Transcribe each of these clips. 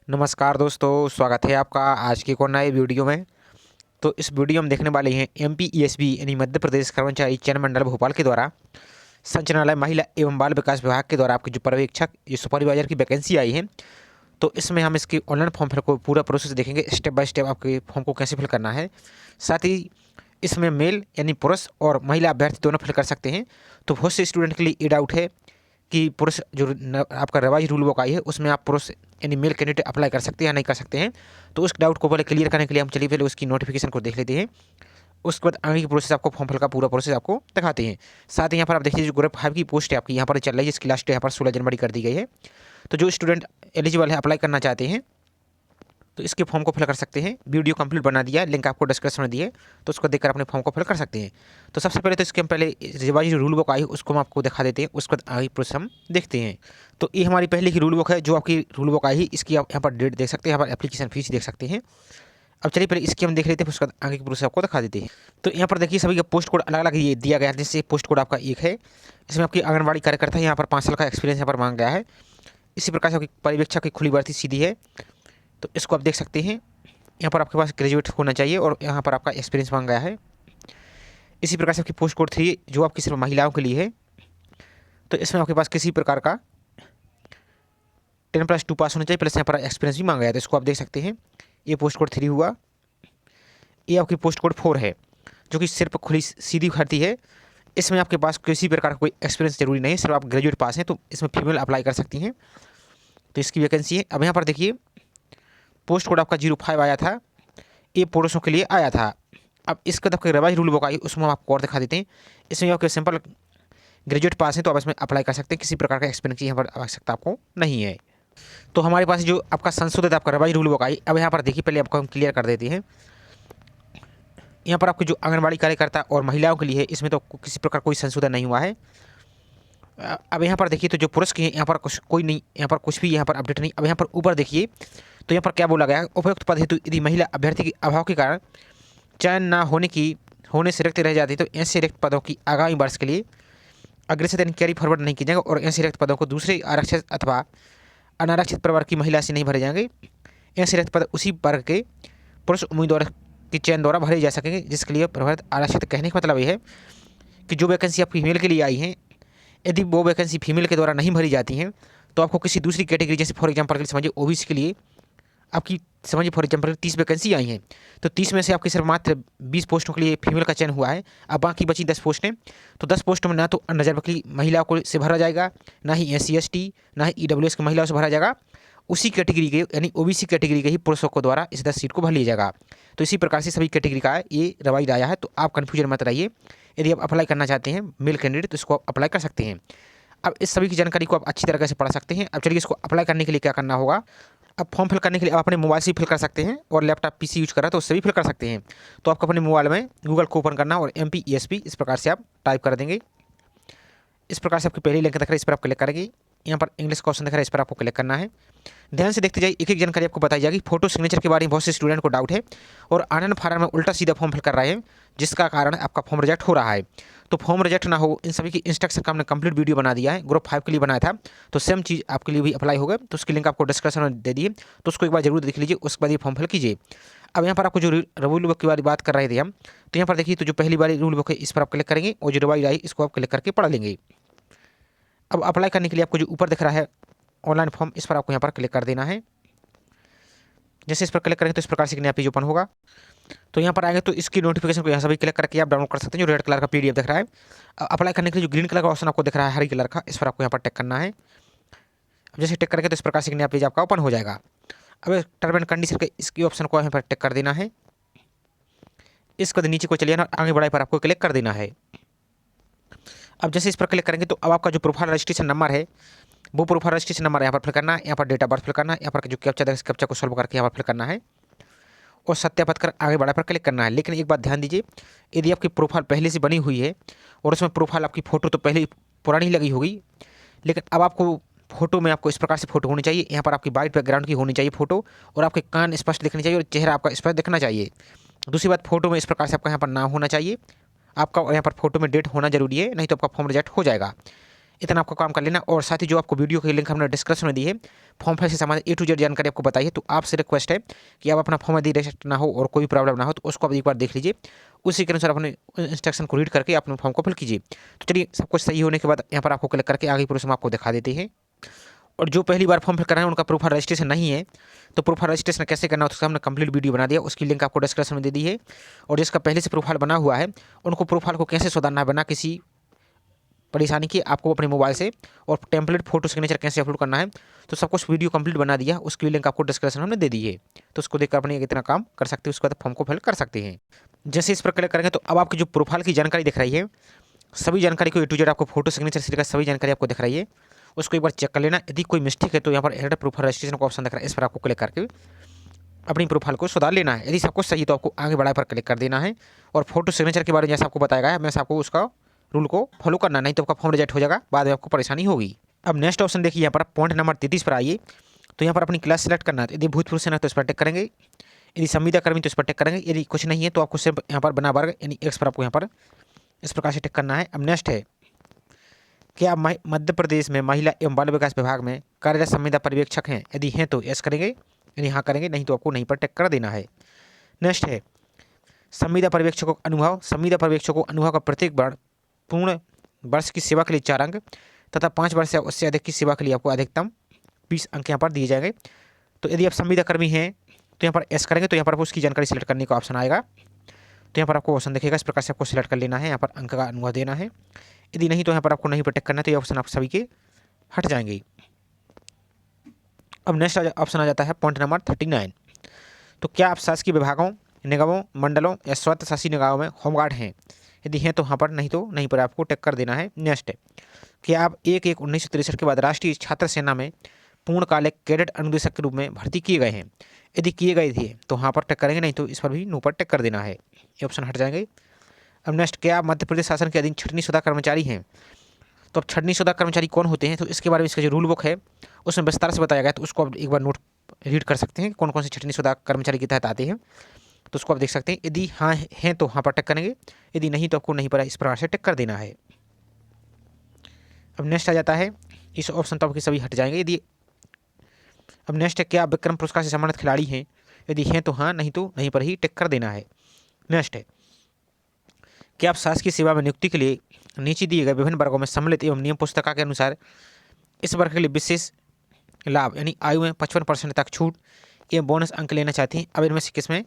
नमस्कार दोस्तों, स्वागत है आपका आज के एक और नए वीडियो में। तो इस वीडियो में देखने वाले हैं एमपीईएसबी यानी मध्य प्रदेश कर्मचारी चयन मंडल भोपाल के द्वारा संचालनालय महिला एवं बाल विकास विभाग के द्वारा आपकी जो पर्यवेक्षक जो सुपरवाइजर की वैकेंसी आई है, तो इसमें हम इसकी ऑनलाइन फॉर्म फिल को पूरा प्रोसेस देखेंगे, स्टेप बाय स्टेप आपके फॉर्म को कैसे फिल करना है। साथ ही इसमें मेल यानी पुरुष और महिला अभ्यर्थी दोनों फिल कर सकते हैं। तो बहुत से स्टूडेंट के लिए ये डाउट है कि पुरुष जो आपका रिवाइज रूल बुक आई है उसमें आप पुरुष यानी मेल कैंडिडेट अप्लाई कर सकते हैं या नहीं कर सकते हैं। तो उस डाउट को पहले क्लियर करने के लिए हम चलिए पहले उसकी नोटिफिकेशन को देख लेते हैं। उसके बाद आगे की प्रोसेस आपको फॉर्म फिल का पूरा प्रोसेस आपको दिखाते हैं। साथ ही यहाँ पर आप देखिए जो ग्रुप 5 की पोस्ट है आपकी यहाँ पर चल रही है, इसकी लास्ट यहाँ पर 16 जनवरी कर दी गई है। तो जो स्टूडेंट एलिजिबल है अप्लाई करना चाहते हैं तो इसके फॉर्म को फिल कर सकते हैं। वीडियो कंप्लीट बना दिया, लिंक आपको डिस्क्रिप्शन में दिए, तो उसको देखकर अपने फॉर्म को फिल कर सकते हैं। तो सबसे पहले तो इसके हम पहले रिवाइज रूल बुक आई उसको हम आपको दिखा देते हैं, उसके बाद आगे प्रोसेस हम देखते हैं। तो ये हमारी पहले की रूल बुक है, जो आपकी रूल बुक आई है इसकी आप यहाँ पर डेट देख सकते हैं, यहाँ पर एप्लीकेशन फीस देख सकते हैं। अब चलिए पहले इसकी हम देख लेते हैं, उसके बाद आगे की प्रोसेस आपको दिखा देते हैं। तो यहाँ पर देखिए सभी का पोस्ट कोड अलग अलग ये दिया गया है, जैसे पोस्ट कोड आपका एक है, इसमें आपकी आंगनबाड़ी कार्यकर्ता है, यहाँ पर 5 साल का एक्सपीरियंस यहाँ पर मांग गया है। इसी प्रकार से आपकी पर्यवेक्षक की खुली भर्ती सीधी है, तो इसको आप देख सकते हैं। यहाँ पर आपके पास ग्रेजुएट होना चाहिए और यहाँ पर आपका एक्सपीरियंस मांगा गया है। इसी प्रकार से आपकी पोस्ट कोड 3 जो आपकी सिर्फ महिलाओं के लिए है, तो इसमें आपके पास किसी प्रकार का 10+2 पास होना चाहिए, प्लस यहाँ पर एक्सपीरियंस भी मांगा गया है, तो इसको आप देख सकते हैं। ये पोस्ट कोड 3 हुआ। ये आपकी पोस्ट कोड 4 है, जो कि सिर्फ खुली सीधी भर्ती है। इसमें आपके पास किसी प्रकार का कोई एक्सपीरियंस जरूरी नहीं है, सिर्फ आप ग्रेजुएट पास हैं, तो इसमें फीमेल अप्लाई कर सकती हैं। तो इसकी वैकेंसी है। अब यहाँ पर देखिए पोस्ट कोड आपका 05 आया था, ये पुरुषों के लिए आया था। अब इसका आपका रिवाइज रूल बुक आई उसमें हम आपको और दिखा देते हैं। इसमें आपके सिंपल ग्रेजुएट पास है तो आप इसमें अप्लाई कर सकते हैं, किसी प्रकार का एक्सपीरियंस की यहाँ पर आवश्यकता आपको नहीं है। तो हमारे पास जो आपका संशोधित आपका रिवाइज रूल बुक आई, अब यहाँ पर देखिए पहले आपको हम क्लियर कर देते हैं। यहाँ पर आपकी जो आंगनबाड़ी कार्यकर्ता और महिलाओं के लिए है, इसमें तो किसी प्रकार कोई संशोधन नहीं हुआ है। अब यहाँ पर देखिए तो जो पुरुष की है यहाँ पर कुछ कोई नहीं, यहाँ पर कुछ भी यहाँ पर अपडेट नहीं। अब यहाँ पर ऊपर देखिए तो यहाँ पर क्या बोला गया है, उपयुक्त पद हेतु यदि महिला अभ्यर्थी के अभाव के कारण चयन न होने से रिक्त रह जाती तो ऐसे रिक्त पदों की आगामी वर्ष के लिए अग्रेसित यानी कैरी फॉरवर्ड नहीं किए जाएंगे और ऐसे रिक्त पदों को दूसरे आरक्षित अथवा अनारक्षित प्रवर्ग की महिला से नहीं भरे जाएंगे। ऐसे रिक्त पद उसी वर्ग के पुरुष उम्मीदवार के चयन द्वारा भरे जा सकेंगे, जिसके लिए प्रवर्ग आरक्षित कहने का मतलब ये है कि जो वैकेंसी आपकी फीमेल के लिए आई है, यदि वो वैकेंसी फीमेल के द्वारा नहीं भरी जाती हैं तो आपको किसी दूसरी कैटेगरी, जैसे फॉर एग्जांपल के लिए समझिए ओबीसी के लिए आपकी समझिए फॉर एग्जांपल 30 वैकेंसी आई हैं, तो 30 में से आपकी सिर्फ मात्र 20 पोस्टों के लिए फीमेल का चयन हुआ है। अब बाकी बची 10 पोस्टें, तो 10 पोस्टों में ना तो अनरिजर्व की महिलाओं को से भरा जाएगा, ना ही SC ST, ना ही EWS की महिलाओं से भरा जाएगा। उसी कैटेगरी के यानी ओबीसी कैटेगरी के ही पुरुषों को द्वारा इस 10 सीट को भर लिया जाएगा। तो इसी प्रकार से सभी कैटेगरी का ये रिवाइज आया है, तो आप कन्फ्यूजन मत रहिए। यदि आप अप्लाई करना चाहते हैं मेल कैंडिडेट तो इसको आप अप्लाई कर सकते हैं। अब इस सभी की जानकारी को आप अच्छी तरीके से पढ़ सकते हैं। अब चलिए इसको अप्लाई करने के लिए क्या करना होगा। अब फॉर्म फिल करने के लिए आप अपने मोबाइल से फिल कर सकते हैं और लैपटॉप PC यूज कर रहा है तो उससे भी फिल कर सकते हैं। तो आपको अपने मोबाइल में गूगल को ओपन करना और MPESB इस प्रकार से आप टाइप कर देंगे। इस प्रकार से आपकी पहली लिंक दिख रहा है, इस पर आप क्लिक करेंगे। यहाँ पर इंग्लिश का ऑप्शन दिख रहा है, इस पर आपको क्लिक करना है। ध्यान से देखते जाइए, एक एक जानकारी आपको बताई जाएगी। फोटो सिग्नेचर के बारे में बहुत से स्टूडेंट को डाउट है और आनंद फार्म में उल्टा सीधा फॉर्म फिल कर रहे हैं, जिसका कारण आपका फॉर्म रिजेक्ट हो रहा है। तो फॉर्म रिजेक्ट ना हो, इन सभी की इंस्ट्रक्शन का हमने कंप्लीट वीडियो बना दिया है, ग्रुप 5 के लिए बनाया था, तो सेम चीज़ आपके लिए भी अप्लाई होगा। तो उसकी लिंक आपको डिस्क्रिप्शन में दे दिए, तो उसको एक बार जरूर देख लीजिए, उसके बाद ये फॉर्म फिल कीजिए। अब यहाँ पर आपको जो रूल बुक की वाली बात कर रहे थे हम, तो यहाँ पर देखिए तो जो पहली वाली रूल बुक है इस पर आप क्लिक करेंगे और जो रिवाइज आई इसको आप क्लिक करके पढ़ लेंगे। अब अप्लाई करने के लिए आपको जो ऊपर दिख रहा है ऑनलाइन फॉर्म, इस पर आपको यहाँ पर क्लिक कर देना है। जैसे इस पर क्लिक करेंगे तो इस प्रकार से नया पेज ओपन होगा। तो यहाँ पर आएंगे तो इसकी नोटिफिकेशन को यहाँ से भी क्लिक करके आप डाउनलोड कर सकते हैं, जो रेड कलर का PDF दिख रहा है। अप्लाई करने के लिए जो ग्रीन कलर का ऑप्शन आपको दिख रहा है हरी कलर का, इस पर आपको यहाँ पर टिक करना है। अब जैसे टिक करेंगे तो इस प्रकार से नया पेज आपका ओपन हो जाएगा। अब टर्म एंड कंडीशन के इसकी ऑप्शन को यहाँ पर टिक कर देना है। इसके बाद नीचे को चलिए ना, आगे बढ़ाई पर आपको क्लिक कर देना है। अब जैसे इस पर क्लिक करेंगे तो अब आपका जो प्रोफाइल रजिस्ट्रेशन नंबर है वो प्रोफाइल रजिस्ट्रेशन नंबर यहाँ पर फिल करना है, यहाँ पर डेट ऑफ बर्थ फिल करना है, यहाँ पर जो कैप्चा देगा इस कैप्चा को सॉल्व करके यहाँ पर फिल करना है और सत्यापित कर आगे बढ़ा पर क्लिक करना है। लेकिन एक बात ध्यान दीजिए, यदि आपकी प्रोफाइल पहले से बनी हुई है और उसमें प्रोफाइल आपकी फ़ोटो तो पहले पुरानी लगी होगी, लेकिन अब आपको फोटो में आपको इस प्रकार से फोटो होनी चाहिए। यहाँ पर आपकी वाइट बैकग्राउंड की होनी चाहिए फोटो और आपके कान स्पष्ट दिखनी चाहिए और चेहरा आपका स्पष्ट दिखना चाहिए। दूसरी बात, फोटो में इस प्रकार से आपका यहाँ पर नाम होना चाहिए आपका, और यहाँ पर फोटो में डेट होना जरूरी है, नहीं तो आपका फॉर्म रिजेक्ट हो जाएगा। इतना आपको काम कर लेना। और साथ ही जो आपको वीडियो की लिंक हमने डिस्क्रिप्शन में दी है, फॉर्म फिल से संबंधित A to Z जानकारी आपको बताइए। तो आपसे रिक्वेस्ट है कि आप अपना फॉर्म यदि रिजेक्ट ना हो और कोई प्रॉब्लम ना हो तो उसको आप एक बार देख लीजिए, उसी के अनुसार अपने इंस्ट्रक्शन को रीड करके अपने फॉर्म को फिल कीजिए। तो चलिए, सब कुछ सही होने के बाद यहाँ पर आपको क्लिक करके आगे प्रोसेस हम आपको दिखा देते हैं। और जो पहली बार फॉर्म फिल कर रहे हैं उनका प्रूफ ऑफ रजिस्ट्रेशन नहीं है, तो प्रूफ ऑफ रजिस्ट्रेशन कैसे करना है उसका हमने कंप्लीट वीडियो बना दिया, उसकी लिंक आपको डिस्क्रिप्शन में दे दी है। और जिसका पहले से प्रोफाइल बना हुआ है उनको प्रोफाइल को कैसे सुधारना है बिना किसी परेशानी की, आपको अपने मोबाइल से, और टेम्पलेट फोटो सिग्नेचर कैसे अपलोड करना है, तो सब कुछ वीडियो कंप्लीट बना दिया, उसकी लिंक आपको डिस्क्रिप्शन में हमने दे दी है। तो उसको देखकर अपने इतना काम कर सकते हैं, उसके बाद फॉर्म को फिल कर सकते हैं। जैसे इस पर क्लिक करेंगे तो अब आपकी जो प्रोफाइल की जानकारी दिख रही है, सभी जानकारी को A to Z आपको फोटो सिग्नेचर से लेकर सभी जानकारी आपको दिख रही है, उसको एक बार चेक कर लेना। यदि कोई मिस्टेक है तो यहाँ पर एडिट प्रोफाइल रजिस्ट्रेशन का ऑप्शन दिख रहा है, इस पर आपको क्लिक करके अपनी प्रोफाइल को सुधार लेना है। यदि सब कुछ सही तो आपको आगे बढ़ाए पर क्लिक कर देना है। और फोटो सिग्नेचर के बारे में जैसा आपको बताया गया है वैसे आपको उसका रूल को फॉलो करना, नहीं तो आपका फॉर्म रिजेक्ट हो जाएगा, बाद में आपको परेशानी होगी। अब नेक्स्ट ऑप्शन देखिए, यहाँ पर पॉइंट नंबर 33 पर आइए। तो यहाँ पर अपनी क्लास सेलेक्ट करना है। यदि भूतपूर्व सेना तो इस पर टिक करेंगे, यदि संविदा कर्मी तो इस पर टिक करेंगे, यदि कुछ नहीं है तो आपको सिर्फ यहाँ पर बना वर्ग यानी एक्स पर आपको यहाँ पर इस प्रकार से टिक करना है। अब नेक्स्ट है कि आप मध्य प्रदेश में महिला एवं बाल विकास विभाग में कार्यरत संविदा पर्यवेक्षक हैं, यदि हैं तो यस करेंगे, यदि हाँ करेंगे, नहीं तो आपको नहीं पर टिक कर देना है। नेक्स्ट है संविदा पर्यवेक्षकों का अनुभव, संविदा पर्यवेक्षकों को अनुभव का प्रत्येक पूर्ण वर्ष की सेवा के लिए 4 अंक तथा 5 वर्ष या उससे अधिक की सेवा के लिए आपको अधिकतम 20 अंक यहाँ पर दिए जाएंगे। तो यदि आप संविदा कर्मी हैं तो यहाँ पर एस करेंगे, तो यहाँ पर आपको उसकी जानकारी सेलेक्ट करने का ऑप्शन आएगा। तो यहाँ पर आपको ऑप्शन दिखेगा, इस प्रकार से आपको सेलेक्ट कर लेना है, यहाँ पर अंक का अनुभव देना है। यदि नहीं तो यहाँ पर आपको नहीं पर टिक करना है, तो ये ऑप्शन आप सभी के हट जाएंगे। अब नेक्स्ट ऑप्शन आ जाता है पॉइंट नंबर 39। तो क्या आप शासकीय विभागों, निगमों, मंडलों या स्वायत्त शासी निकायों में होमगार्ड हैं, यदि हैं तो हाँ पर, नहीं तो नहीं पर आपको टिक कर देना है। नेक्स्ट है कि आप 1/1/1963 के बाद राष्ट्रीय छात्र सेना में पूर्णकालिक कैडेट अनुदेशक के रूप में भर्ती किए गए हैं, यदि किए गए थे तो हाँ पर टिक करेंगे, नहीं तो इस पर भी नो पर टिक कर देना है, ये ऑप्शन हट जाएंगे। अब नेक्स्ट, क्या आप मध्य प्रदेश शासन के अधीन छटनीशुदा कर्मचारी हैं, तो अब छटनीशुदा कर्मचारी कौन होते हैं, तो इसके बारे में इसका जो रूल बुक है उसमें विस्तार से बताया गया है, तो उसको आप एक बार नोट रीड कर सकते हैं कौन कौन से छटनीशुदा कर्मचारी के तहत आते हैं, तो उसको आप देख सकते हैं। यदि हाँ हैं तो हाँ पर टिक करेंगे, यदि नहीं तो आपको नहीं पर इस प्रकार से टिक कर देना है। अब नेक्स्ट आ जाता है, इस ऑप्शन तो आपके सभी हट जाएंगे। यदि अब नेक्स्ट है, क्या आप विक्रम पुरस्कार से सम्मानित खिलाड़ी हैं, यदि हैं तो हाँ, नहीं तो नहीं पर ही टिक कर देना है। नेक्स्ट है, क्या आप शासकीय सेवा में नियुक्ति के लिए नीचे दिए गए विभिन्न वर्गों में सम्मिलित एवं नियम पुस्तिका के अनुसार इस वर्ग के लिए विशेष लाभ यानी आयु में 55% तक छूट एवं बोनस अंक लेना चाहते हैं। अब इनमें से किसमें,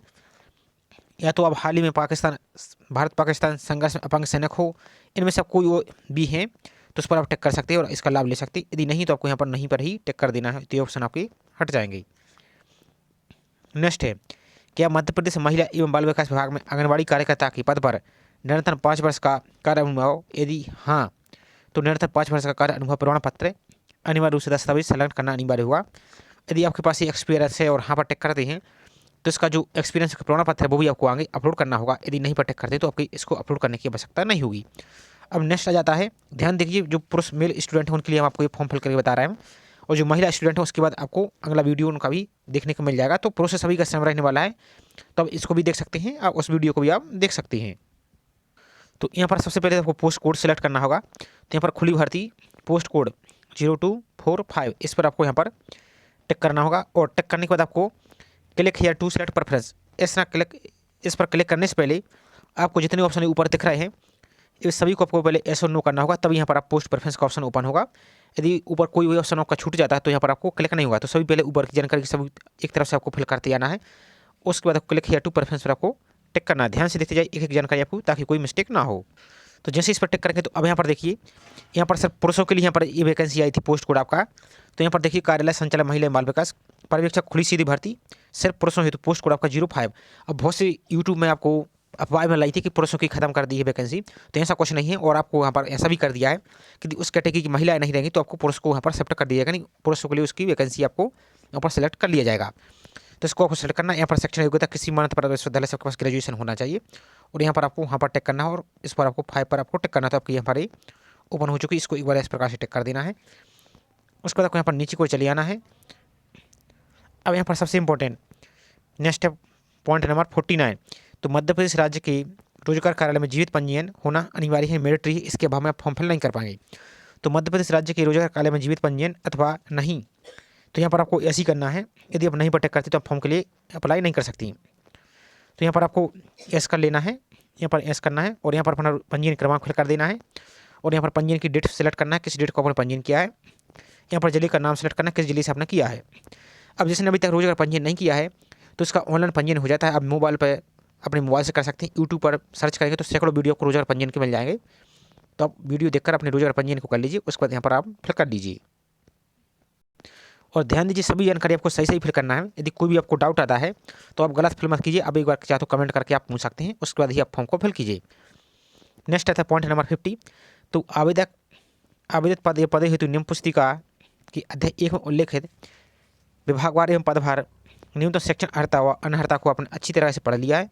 या तो आप हाल ही में भारत पाकिस्तान संघर्ष में अपंग सैनिक हो, इनमें से कोई भी हैं तो उस पर आप टिक कर सकते हैं और इसका लाभ ले सकते हैं। यदि नहीं तो आपको यहाँ पर नहीं पर ही टिक कर देना है, तो ये ऑप्शन आपके हट जाएंगे। नेक्स्ट है, क्या मध्य प्रदेश महिला एवं बाल विकास विभाग में आंगनबाड़ी कार्यकर्ता के पद पर न्यूनतम 5 वर्ष का कार्य अनुभव, यदि हाँ तो न्यूनतम 5 वर्ष का कार्य अनुभव प्रमाण पत्र अनिवार्य रूप से दस्तावेज संलग्न करना अनिवार्य होगा। यदि आपके पास ये एक्सपीरियंस है और हाँ पर टिक करते हैं तो इसका जो एक्सपीरियंस का प्रमाण पत्र है वो भी आपको आगे अपलोड करना होगा। यदि नहीं पर टिक करते तो आपकी इसको अपलोड करने की आवश्यकता नहीं होगी। अब नेक्स्ट आ जाता है, ध्यान दीजिए, जो पुरुष मेल स्टूडेंट हैं उनके लिए हम आपको ये फॉर्म फिल करके बता रहे हैं, और जो महिला स्टूडेंट है उसके बाद आपको अगला वीडियो उनका भी देखने को मिल जाएगा। तो प्रोसेस सभी का सेम रहने वाला है, तो अब इसको भी देख सकते हैं, आप उस वीडियो को भी आप देख सकते हैं। तो यहाँ पर सबसे पहले आपको पोस्ट कोड सेलेक्ट करना होगा। तो यहाँ पर खुली भर्ती पोस्ट कोड 0245, इस पर आपको यहाँ पर टिक करना होगा। और टिक करने के बाद आपको click here to select preference, इस पर क्लिक करने से पहले आपको जितने ऑप्शन ऊपर दिख रहे हैं इस सभी को आपको पहले एस और नो करना होगा, तभी यहाँ पर आप पोस्ट प्रेफरेंस का ऑप्शन ओपन होगा। यदि ऊपर कोई भी ऑप्शन आपका छूट जाता है तो यहाँ पर आपको क्लिक नहीं होगा। तो सभी पहले ऊपर की जानकारी सभी एक तरफ से आपको फिल करते जाना है, उसके बाद क्लिक हियर टू प्रेफरेंस पर आपको टिक करना है। ध्यान से देखते जाइए एक एक जानकारी आपको, ताकि कोई मिस्टेक ना हो। तो जैसे इस पर टिक करेंगे तो अब यहाँ पर देखिए, यहाँ पर सिर्फ पुरुषों के लिए यहाँ पर ये वैकेंसी आई थी पोस्ट कोड आपका। तो यहाँ पर देखिए, कार्यालय संचालक महिला बाल विकास पर्यवेक्षक खुली सीधी भर्ती सिर्फ पुरुषों हेतु, पोस्ट कोड आपका 05। अब बहुत से यूट्यूब में आपको अफवाह में लाई थी कि पुरुषों की खत्म कर दी है वैकेंसी, तो ऐसा कुछ नहीं है। और आपको यहाँ पर ऐसा भी कर दिया है कि उस कैटेगरी की महिलाएं नहीं रहेंगी तो आपको पुरुष को यहाँ पर सेलेक्ट कर दिया जाएगा, नहीं पुरुषों के लिए उसकी वैकेंसी आपको यहाँ पर सेलेक्ट कर लिया जाएगा। तो इसको आपको सेलेक्ट करना है। यहाँ पर सेक्शन योग्यता किसी मान्यता प्राप्त विश्वविद्यालय से आपके पास ग्रेजुएशन होना चाहिए, और यहाँ पर आपको वहाँ पर टिक करना है, और इस पर आपको 5 पर आपको टिक करना है। तो आपकी यहाँ पर ओपन हो चुकी, इसको एक बार इस प्रकार से टिक कर देना है। उसके बाद आपको यहाँ पर नीचे को चले आना है। अब यहाँ पर सबसे इंपॉर्टेंट नेक्स्ट है पॉइंट नंबर 49। तो मध्य प्रदेश राज्य के रोजगार कार्यालय में जीवित पंजीयन होना अनिवार्य है, मैंडेटरी है, इसके अभाव में आप फॉर्म फिल नहीं कर पाएंगे। तो मध्य प्रदेश राज्य के रोजगार कार्यालय में जीवित पंजीयन अथवा नहीं, तो यहाँ पर आपको ऐसी करना है। यदि आप नहीं पर टिक करती तो आप फॉर्म के लिए अप्लाई नहीं कर सकती। तो यहाँ पर आपको एस कर लेना है, यहाँ पर एस करना है और यहाँ पर अपना पंजीयन क्रमांक फिल कर देना है और यहाँ पर पंजीयन की डेट सेलेक्ट करना है, किस डेट को आपने पंजीयन किया है। यहाँ पर जिले का नाम सेलेक्ट करना है, किस जिले से आपने किया है। अब जिसने अभी तक रोजगार पंजीयन नहीं किया है तो इसका ऑनलाइन पंजीयन हो जाता है। आप मोबाइल पर अपने मोबाइल से कर सकते हैं। यूट्यूब पर सर्च करेंगे तो सैकड़ों वीडियो को रोजगार पंजीयन के मिल जाएंगे। तो आप वीडियो देखकर अपने रोजगार पंजीयन को कर लीजिए, उसके बाद यहाँ पर आप फिल कर दीजिए। और ध्यान दीजिए सभी जानकारी आपको सही सही फिल करना है। यदि कोई भी आपको डाउट आता है तो आप गलत फिल मत कीजिए। अब एक बार चाहे तो कमेंट करके आप पूछ सकते हैं, उसके बाद ही आप फॉर्म को फिल कीजिए। नेक्स्ट आता है पॉइंट नंबर 50। तो आवेदित पद हेतु नियम पुस्तिका की अध्याय 1 में उल्लेखित विभागवार एवं पदभार न्यूनतम सेक्शन अर्हता व अनर्हता को आपने अच्छी तरह से पढ़ लिया है।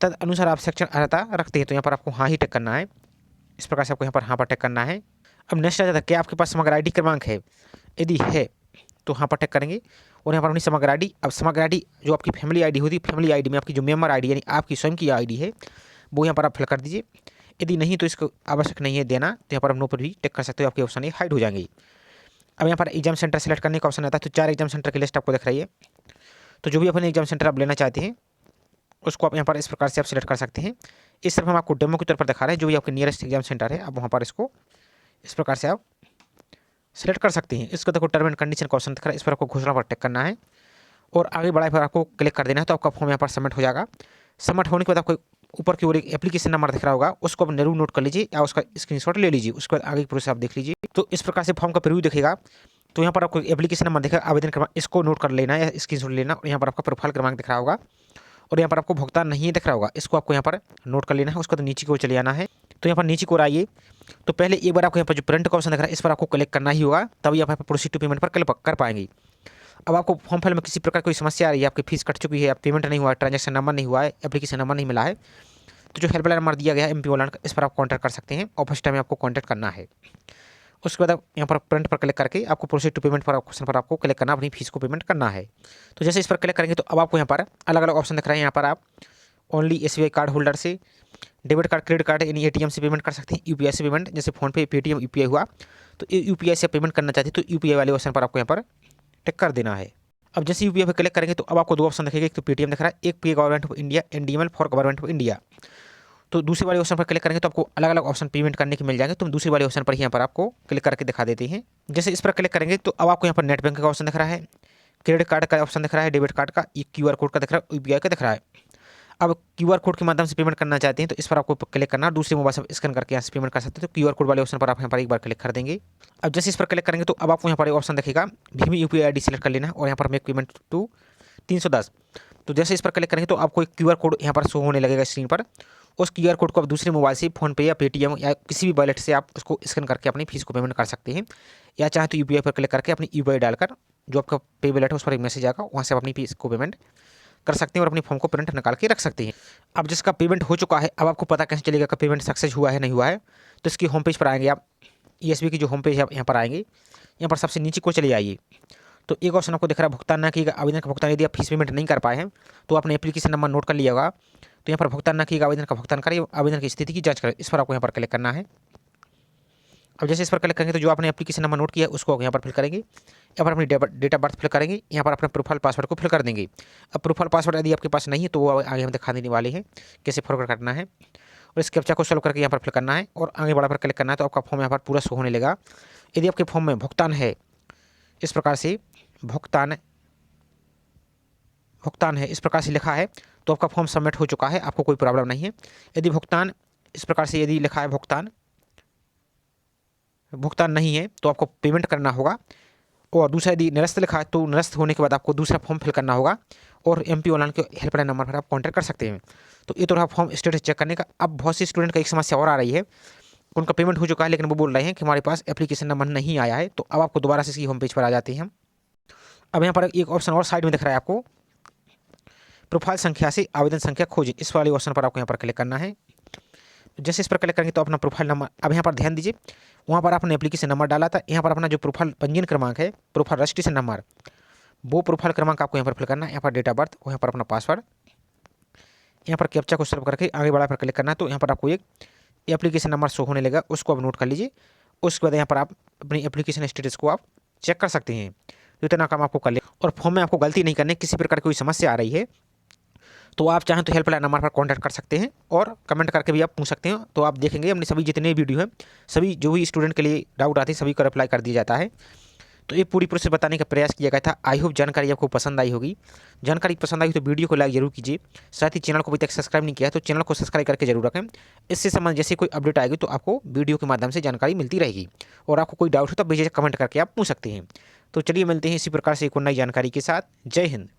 तद अनुसार आप सेक्शन अर्हता रखते हैं तो यहाँ पर आपको हाँ ही टिक करना है। इस प्रकार से आपको यहाँ पर हाँ पर टिक करना है। अब नेक्स्ट आ जाता है क्या आपके पास समग्र आईडी क्रमांक है, यदि है तो हाँ पर टिक करेंगे और यहाँ पर अपनी समग्र आईडी। अब समग्र आईडी जो आपकी फैमिली आईडी होती है, फैमिली आईडी में आपकी जो मेंबर आईडी यानी आपकी स्वयं की आईडी है वो यहाँ पर आप फिल कर दीजिए। यदि नहीं तो इसको आवश्यक नहीं है देना, तो यहाँ पर आप नो पर भी टिक कर सकते हो, आपके ऑप्शन ये हाइड हो जाएंगे। अब यहाँ पर एग्जाम सेंटर सेलेक्ट करने का ऑप्शन आता है। तो 4 एग्जाम सेंटर की लिस्ट आपको दिख रही है। तो जो भी अपने एग्जाम सेंटर आप लेना चाहते हैं उसको आप यहाँ पर इस प्रकार से आप सिलेक्ट कर सकते हैं। इस तरफ हम आपको डेमो के तौर पर दिखा रहे हैं। जो भी आपके नियरेस्ट एग्जाम सेंटर है आप वहाँ पर इसको इस प्रकार से आप सेलेक्ट कर सकते हैं। इसको देखो टर्म एंड कंडीशन का ऑप्शन दिख रहा है, इस पर आपको घोषणा पर टिक करना है और आगे बढ़ाए पर आपको क्लिक कर देना है। तो आपका फॉर्म यहाँ पर सबमिट हो जाएगा। सबमिट होने के बाद आपको ऊपर की ओर एक एप्लीकेशन नंबर दिख रहा होगा, उसको आप जरूर नोट कर लीजिए या उसका स्क्रीनशॉट ले लीजिए। उसके बाद आगे की प्रोसेस आप देख लीजिए। तो इस प्रकार से फॉर्म का प्रीव्यू दिखेगा। तो यहाँ पर आपको एप्लीकेशन नंबर दिखेगा, आवेदन क्रमांक, इसको नोट कर लेना है या स्क्रीनशॉट लेना। और यहाँ पर आपका प्रोफाइल क्रमांक दिख रहा होगा और यहाँ पर आपको भुगतान नहीं दिख रहा होगा, इसको आपको यहाँ पर नोट कर लेना है। उसको तो नीचे की ओर चले जाना है। तो यहाँ पर नीचे की ओर आइए तो पहले एक बार आपको यहाँ पर जो प्रिंट का ऑप्शन दिख रहा है इस पर आपको क्लिक करना ही होगा, तभी आप यहाँ पर प्रोसीड टू पेमेंट पर क्लिक कर पाएंगे। अब आपको फॉर्म फिल में किसी प्रकार कोई समस्या आ रही है, आपकी फीस कट चुकी है, आप पेमेंट नहीं हुआ है, ट्रांजैक्शन नंबर नहीं हुआ है, एप्लीकेशन नंबर नहीं मिला है, तो जो हेल्पलाइन नंबर दिया गया है MP ऑनलाइन, इस पर आप कॉन्टैक्ट कर सकते हैं और फर्स्ट टाइम आपको कॉन्टैक्ट करना है। उसके बाद आप यहाँ पर प्रिंट पर क्लिक करके आपको प्रोसीड टू पेमेंट पर ऑप्शन पर आपको क्लिक करना, अपनी फीस को पेमेंट करना है। तो जैसे इस पर क्लिक करेंगे तो अब आपको यहाँ पर अलग अलग ऑप्शन दिख रहे हैं। यहाँ पर आप ओनली SBI कार्ड होल्डर से डेबिट कार्ड, क्रेडिट कार्ड यानी ATM से पेमेंट कर सकते हैं। UPI से पेमेंट जैसे फ़ोनपे, पेटीएम, UPI हुआ, तो UPI से पेमेंट करना चाहते हैं तो UPI वाले ऑप्शन पर आपको यहाँ पर टिक कर देना है। अब जैसे UPI पर क्लिक करेंगे तो अब आपको 2 ऑप्शन दिखेगा, एक तो पेटीएम दिख रहा है, एक पे government of India, NDML for government of India. तो दूसरे वाले ऑप्शन पर क्लिक करेंगे तो आपको अलग अलग ऑप्शन पेमेंट करने के मिल जाएंगे। तो दूसरे वाले ऑप्शन पर यहाँ पर आपको क्लिक करके दिखा देते हैं। जैसे इस पर क्लिक करेंगे तो अब आपको यहाँ पर नेट बैंक का ऑप्शन दिख रहा है, क्रेडिट कार्ड का ऑप्शन दिख रहा है, डेबिट कार्ड का, QR कोड का दिख रहा है, UPI का दिख रहा है। अब QR कोड के माध्यम से पेमेंट करना चाहते हैं तो इस पर आपको क्लिक करना, दूसरे मोबाइल से स्कैन करके यहाँ से पेमेंट कर सकते हैं। तो QR कोड वाले ऑप्शन पर आप यहाँ पर एक बार क्लिक कर देंगे। अब जैसे इस पर क्लिक करेंगे तो अब आपको यहाँ पर ऑप्शन दिखेगा, भीम UPI ID सेलेक्ट कर लेना और यहाँ पर मेक पेमेंट टू 310। तो जैसे इस पर क्लिक करेंगे तो आपको एक QR कोड यहाँ पर शो होने लगेगा स्क्रीन पर। उस QR कोड को आप दूसरे मोबाइल से फ़ोनपे या पेटीएम या किसी भी वॉलेट से आप उसको स्कैन करके अपनी फीस को पेमेंट कर सकते हैं, या चाहे तो UPI पर क्लिक करके अपनी UPI डालकर जो आपका पे वॉलेट है उस पर एक मैसेज आएगा, वहाँ से आप अपनी फीस को पेमेंट कर सकते हैं और अपनी फॉर्म को प्रिंट निकाल के रख सकते हैं। अब जिसका पेमेंट हो चुका है अब आपको पता कैसे चलेगा कि पेमेंट सक्सेस हुआ है नहीं हुआ है। तो इसकी होम पेज पर आएंगे आप, ESB की जो होम पेज है यहाँ पर आएंगे, यहाँ पर सबसे नीचे को चले आइए। तो एक ऑप्शन आपको दिख रहा है भुगतान ना किएगा आवेदन का भुगतान। यदि आप फीस पेमेंट नहीं कर पाए हैं तो आपने एप्लीकेशन नंबर नोट कर लिया होगा, तो यहाँ पर भुगतान ना किएगा आवेदन का भुगतान करिए, आवेदन की स्थिति की जाँच करें, इस पर आपको यहाँ पर क्लिक करना है। अब जैसे इस पर क्लिक करेंगे तो जो आपने एप्लीकेशन नंबर नोट किया है उसको यहाँ पर फिल करेंगे, यहाँ पर अपनी डेट ऑफ बर्थ फिल करेंगे, यहाँ पर अपना प्रोफाइल पासवर्ड को फिल कर देंगे। अब प्रोफाइल पासवर्ड यदि आपके पास नहीं है तो वो आगे हम दिखा देने वाले हैं कैसे फॉरवर्ड करना है। और इस कैप्चा को सॉल्व करके यहाँ पर फिल करना है और आगे बढ़ा पर क्लिक करना है तो आपका फॉर्म यहाँ पर पूरा शो होने लगा। यदि आपके फॉर्म में भुगतान है, इस प्रकार से भुगतान है इस प्रकार से लिखा है तो आपका फॉर्म सबमिट हो चुका है, आपको कोई प्रॉब्लम नहीं है। यदि भुगतान इस प्रकार से यदि लिखा है भुगतान नहीं है तो आपको पेमेंट करना होगा। और दूसरा यदि निरस्त लिखा है तो निरस्त होने के बाद आपको दूसरा फॉर्म फिल करना होगा और MP ऑनलाइन के हेल्पलाइन नंबर पर आप कॉन्टैक्ट कर सकते हैं। तो ये तो रहा फॉर्म स्टेटस चेक करने का। अब बहुत सी स्टूडेंट का एक समस्या और आ रही है, उनका पेमेंट हो चुका है लेकिन वो बोल रहे हैं कि हमारे पास एप्लीकेशन नंबर नहीं आया है। तो अब आपको दोबारा से इसकी होम पेज पर आ जाते हैं हम। अब यहाँ पर एक ऑप्शन और साइड में दिख रहा है आपको, प्रोफाइल संख्या से आवेदन संख्या खोजें, इस वाले ऑप्शन पर आपको यहाँ पर क्लिक करना है। जैसे इस पर क्लिक करेंगे तो अपना प्रोफाइल नंबर, अब यहाँ पर ध्यान दीजिए वहाँ पर आपने एप्लीकेशन नंबर डाला था, यहाँ पर अपना जो प्रोफाइल पंजीयन क्रमांक है, प्रोफाइल रजिस्ट्रेशन नंबर, वो प्रोफाइल क्रमांक आपको यहाँ पर फिल करना है। यहाँ पर डेट ऑफ बर्थ, यहाँ पर अपना पासवर्ड, यहाँ पर कैप्चा को सॉल्व करके आगे बढ़ा पर क्लिक करना है। तो यहाँ पर आपको एक एप्लीकेशन नंबर शो होने लगेगा, उसको आप नोट कर लीजिए उसके बाद यहाँ पर आप अपनी एप्लीकेशन स्टेटस को आप चेक कर सकते हैं। तो इतना काम आपको कर ले। और फॉर्म में आपको गलती नहीं करनी, किसी प्रकार की कोई समस्या आ रही है तो आप चाहें तो हेल्पलाइन नंबर पर कॉन्टैक्ट कर सकते हैं और कमेंट करके भी आप पूछ सकते हैं। तो आप देखेंगे हमने सभी जितने वीडियो हैं, सभी जो भी स्टूडेंट के लिए डाउट आती है सभी को रिप्लाई कर दिया जाता है। तो ये पूरी प्रोसेस बताने का प्रयास किया गया था। आई होप जानकारी आपको पसंद आई होगी। जानकारी पसंद आई तो वीडियो को लाइक जरूर कीजिए। साथ ही चैनल को अभी तक सब्सक्राइब नहीं किया है तो चैनल को सब्सक्राइब करके जरूर रखें। इससे संबंधित जैसे कोई अपडेट आएगी तो आपको वीडियो के माध्यम से जानकारी मिलती रहेगी। और आपको कोई डाउट हो तो बेझिझक कमेंट करके आप पूछ सकते हैं। तो चलिए मिलते हैं इसी प्रकार से एक और नई जानकारी के साथ। जय हिंद।